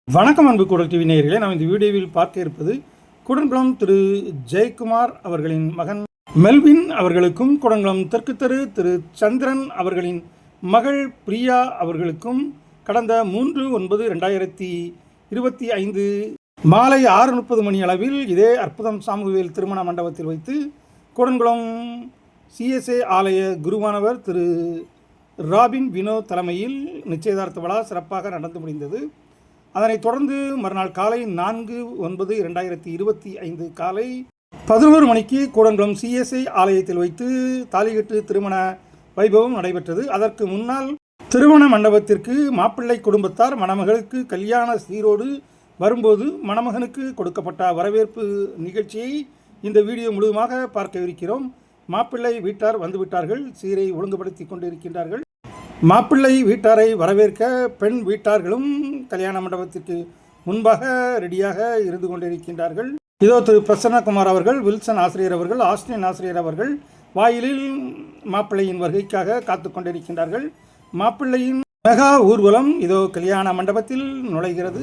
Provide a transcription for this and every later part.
வணக்கம் அன்பு குடல் டிவி நேயர்களே, நாம் இந்த வீடியோவில் பார்க்க இருப்பது குடங்குளம் திரு ஜெயக்குமார் அவர்களின் மகன் மெல்வின் அவர்களுக்கும் குடங்குளம் தெற்கு தெரு திரு சந்திரன் அவர்களின் மகள் பிரியா அவர்களுக்கும் கடந்த 3/9/2025 மாலை 6:30 மணி அளவில் இதே அற்புதம் சாமுவேல் திருமண மண்டபத்தில் வைத்து குடங்குளம் CSA ஆலய குருவானவர் திரு ராபின் வினோத் தலைமையில் நிச்சயதார்த்த விழா சிறப்பாக நடந்து முடிந்தது. அதனைத் தொடர்ந்து மறுநாள் காலை 4/9/2025 காலை 11 மணிக்கு கூடங்குளம் CSA ஆலயத்தில் வைத்து தாலிகட்டு திருமண வைபவம் நடைபெற்றது. அதற்கு முன்னால் திருமண மண்டபத்திற்கு மாப்பிள்ளை குடும்பத்தார் மணமகளுக்கு கல்யாண சீரோடு வரும்போது மணமகனுக்கு கொடுக்கப்பட்ட வரவேற்பு நிகழ்ச்சியை இந்த வீடியோ முழுவதுமாக பார்க்கவிருக்கிறோம். மாப்பிள்ளை வீட்டார் வந்துவிட்டார்கள், சீரை ஒழுங்குபடுத்தி கொண்டிருக்கின்றார்கள். மாப்பிள்ளை வீட்டாரை வரவேற்க பெண் வீட்டார்களும் கல்யாண மண்டபத்திற்கு முன்பாக ரெடியாக இருந்து கொண்டிருக்கின்றார்கள். இதோ திரு பிரசன்னகுமார் அவர்கள், வில்சன் ஆசிரியர் அவர்கள், ஆஸ்டின் ஆசிரியர் அவர்கள் வாயிலில் மாப்பிள்ளையின் வருகைக்காக காத்து கொண்டிருக்கின்றார்கள். மாப்பிள்ளையின் மெகா ஊர்வலம் இதோ கல்யாண மண்டபத்தில் நுழைகிறது.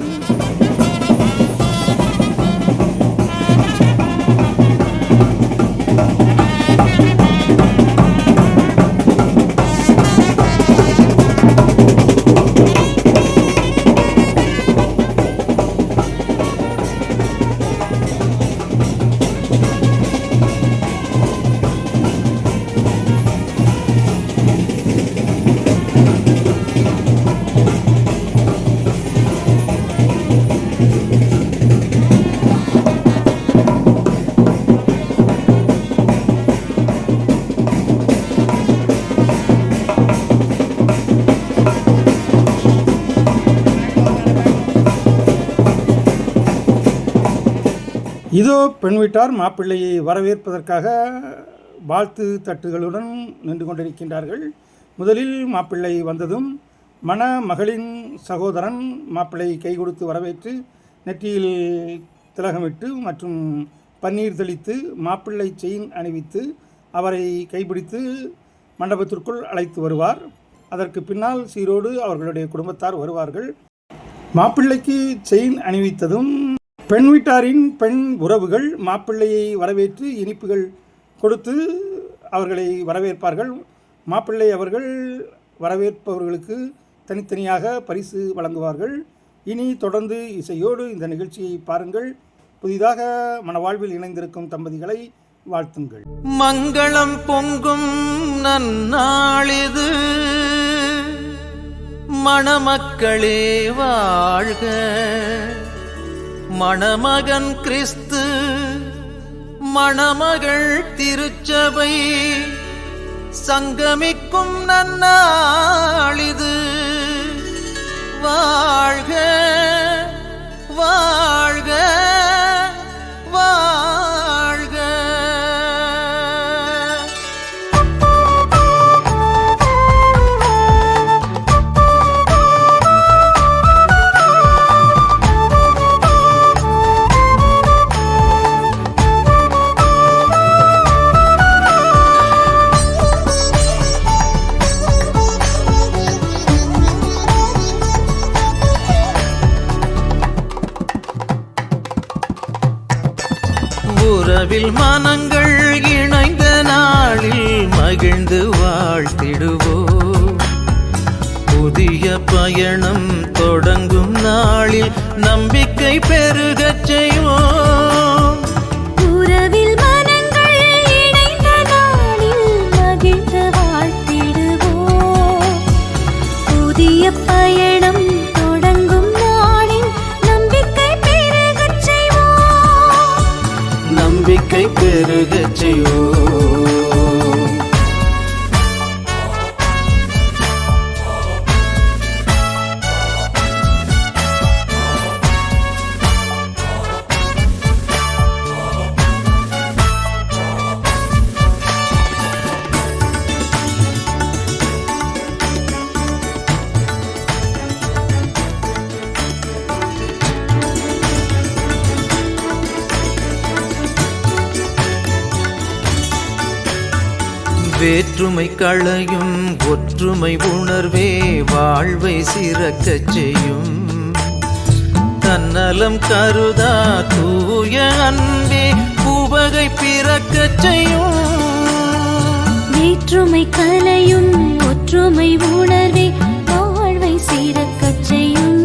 இதோ பெண் வீட்டார் மாப்பிள்ளையை வரவேற்பதற்காக வாழ்த்து தட்டுகளுடன் நின்று கொண்டிருக்கின்றார்கள். முதலில் மாப்பிள்ளை வந்ததும் மணமகளின் சகோதரன் மாப்பிள்ளை கை கொடுத்து வரவேற்று நெற்றியில் திலகமிட்டு மற்றும் பன்னீர் தெளித்து மாப்பிள்ளை செயின் அணிவித்து அவரை கைப்பிடித்து மண்டபத்திற்குள் அழைத்து வருவார். அதற்கு பின்னால் சீரோடு அவர்களுடைய குடும்பத்தார் வருவார்கள். மாப்பிள்ளைக்கு செயின் அணிவித்ததும் பெண் வீட்டாரின் பெண் உறவுகள் மாப்பிள்ளையை வரவேற்று இனிப்புகள் கொடுத்து அவர்களை வரவேற்பார்கள். மாப்பிள்ளை அவர்கள் வரவேற்பவர்களுக்கு தனித்தனியாக பரிசு வழங்குவார்கள். இனி தொடர்ந்து இசையோடு இந்த நிகழ்ச்சியை பாருங்கள். புதிதாக மணவாழ்வில் இணைந்திருக்கும் தம்பதிகளை வாழ்த்துங்கள். மங்களம் பொங்கும் நன்னாளிது, மணமக்களே வாழ்க. மணமகன் கிறிஸ்து, மணமகள் திருச்சபை சங்கமிக்கும் நன்னாளிது. வாழ்க வாழ்க வாழ்க. உறவில் மனங்கள் இணைந்த நாளில் மகிழ்ந்து வாழ்த்திடுவோம். புதிய பயணம் தொடங்கும் நாளில் நம்பிக்கை பெருகச் செய்வோம். உறவில் மனங்கள் இணைந்த நாளில் மகிழ்ந்து வாழ்த்திடுவோம். புதிய பயணம் தொடங்கும் நாளில் நம்பிக்கை பெருகச் செய்வோம். நம்பிக்கை பெருகச் செய்வோம். வேற்றுமை களையும் ஒற்றுமை உணர்வே வாழ்வை சிறக்கச் செய்யும். தன்னலம் கருதா தூய அன்பே உவகை பிறக்கச் செய்யும். வேற்றுமை கலையும் ஒற்றுமை உணர்வே வாழ்வை சிறக்கச் செய்யும்.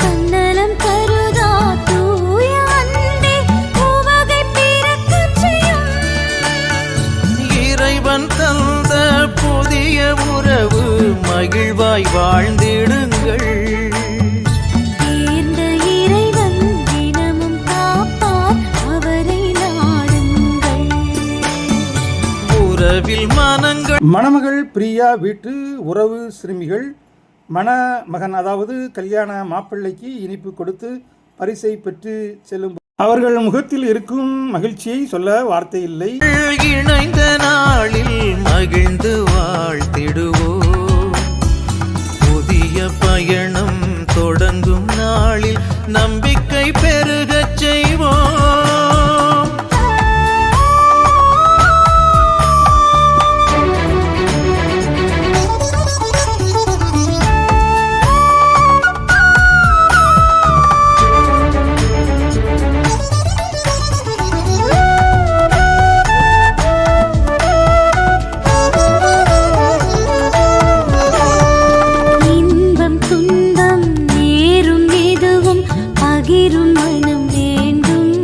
தன்னலம் கருதா தூய அன்பே உவகை பிறக்கச் செய்யும். இறைவன் தந்த புதிய உறவு மகிழ்வாய் வாழ்ந்திடுங்கள். தேர்ந்த இறைவன் தினமும் காப்பார் அவரை நாடுங்கள். உறவில் மனங்கள் மணமகள் பிரியா வீட்டு உறவு சிறுமிகள் மணமகன் அதாவது கல்யாண மாப்பிள்ளைக்கு இனிப்பு கொடுத்து பரிசை பெற்று செல்லும் அவர்கள் முகத்தில் இருக்கும் மகிழ்ச்சியை சொல்ல வார்த்தை இல்லை. இணைந்த நாளில் மகிழ்ந்து வாழ்த்திடுவோம். புதிய பயணம் தொடங்கும் நாளில் நம்பிக்கை பெருகச் செய்வோம். இன்பம் துன்பம் நேரும் எதுவும் பகிரும் மனம் வேண்டும்.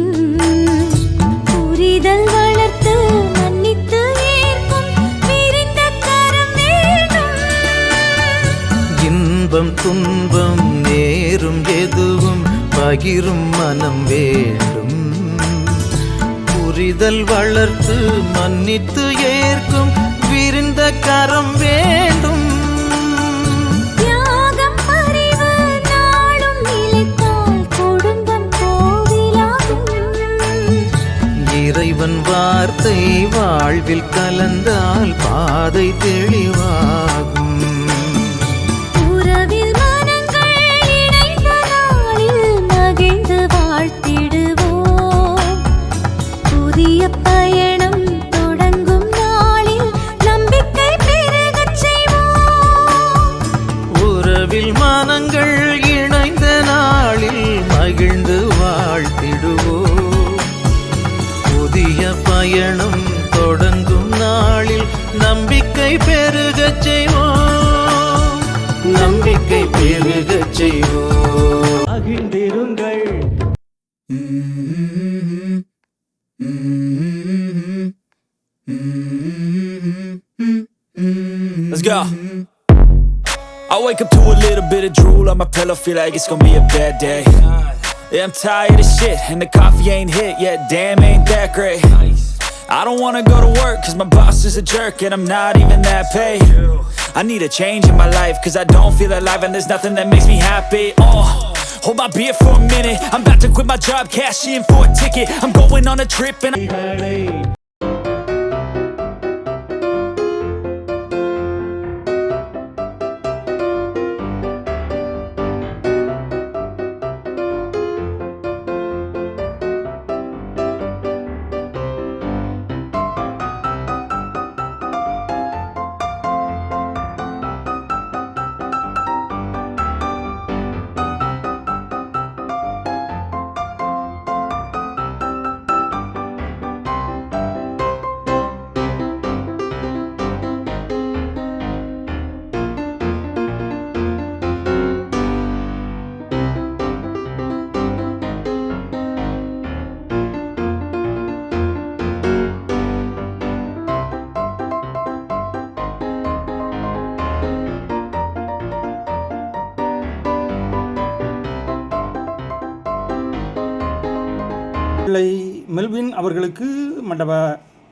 புரிதல் வளர்த்து மன்னித்து ஏற்கும் விரிந்த கரம் வேண்டும். இன்பம் துன்பம் நேரும் எதுவும் பகிரும் மனம் வேண்டும். புரிதல் வளர்த்து மன்னித்து ஏற்கும் விரிந்த கரம் வேண்டும். தியாகம் அறிவு நாளும் நிலைத்தால் குடும்பம் கோவிலாகும். இறைவன் வார்த்தை வாழ்வில் கலந்தால் பாதை தெளிவாகும். உறவில் மனங்கள் இணைந்த நாளில் மகிழ்ந்து வாழ்த்திடுவோம். புதிய பயணம் தொடங்கும் நாளில் நம்பிக்கை பெருகச் செய்வோம். உறவில் மனங்கள் இணைந்த நாளில் மகிழ்ந்து வாழ்த்திடுவோம். புதிய பயணம் தொடங்கும் நாளில் நம்பிக்கை பெருகச் செய்வோம். நம்பிக்கை பெருகச் செய்வோம். மகிழ்ந்திருங்கள். Let's go. I wake up to a little bit of drool on my pillow, feel like it's gonna be a bad day. Yeah, I'm tired of shit, and the coffee ain't hit yet, damn ain't that great. I don't wanna go to work, cause my boss is a jerk, and I'm not even that paid. I need a change in my life, cause I don't feel alive, and there's nothing that makes me happy. Hold my beer for a minute, I'm about to quit my job, cash in for a ticket. I'm going on a trip, and பிள்ளை Melvin அவர்களுக்கு மண்டப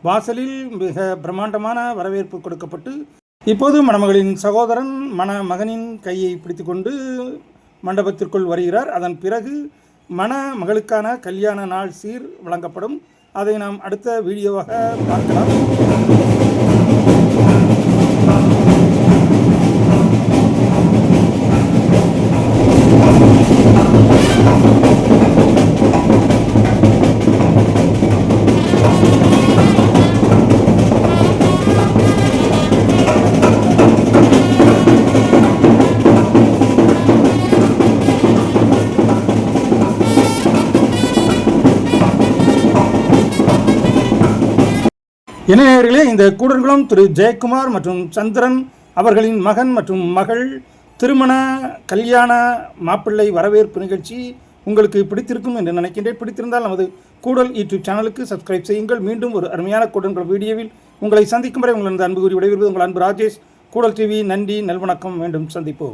வாசலில் மிக பிரம்மாண்டமான வரவேற்பு கொடுக்கப்பட்டு இப்போது மணமகளின் சகோதரன் மணமகனின் கையை பிடித்துக்கொண்டு மண்டபத்திற்குள் வருகிறார். அதன் பிறகு மணமகளுக்கான கல்யாண நாள் சீர் வழங்கப்படும். அதை நாம் அடுத்த வீடியோவாக பார்க்கலாம். என்ன நேயர்களே, இந்த கூடன்குளம் திரு ஜெயக்குமார் மற்றும் சந்திரன் அவர்களின் மகன் மற்றும் மகள் திருமண கல்யாண மாப்பிள்ளை வரவேற்பு நிகழ்ச்சி உங்களுக்கு பிடித்திருக்கும் என்று நினைக்கின்றேன். பிடித்திருந்தால் நமது கூடல் யூடியூப் சேனலுக்கு சப்ஸ்கிரைப் செய்யுங்கள். மீண்டும் ஒரு அருமையான கூடன்குளம் வீடியோவில் உங்களை சந்திக்கும் வரை உங்களது அன்பு கூறி விடைபெறுவது உங்கள் அன்பு ராஜேஷ். கூடல் டிவி. நன்றி, நல்வணக்கம். மீண்டும் சந்திப்போம்.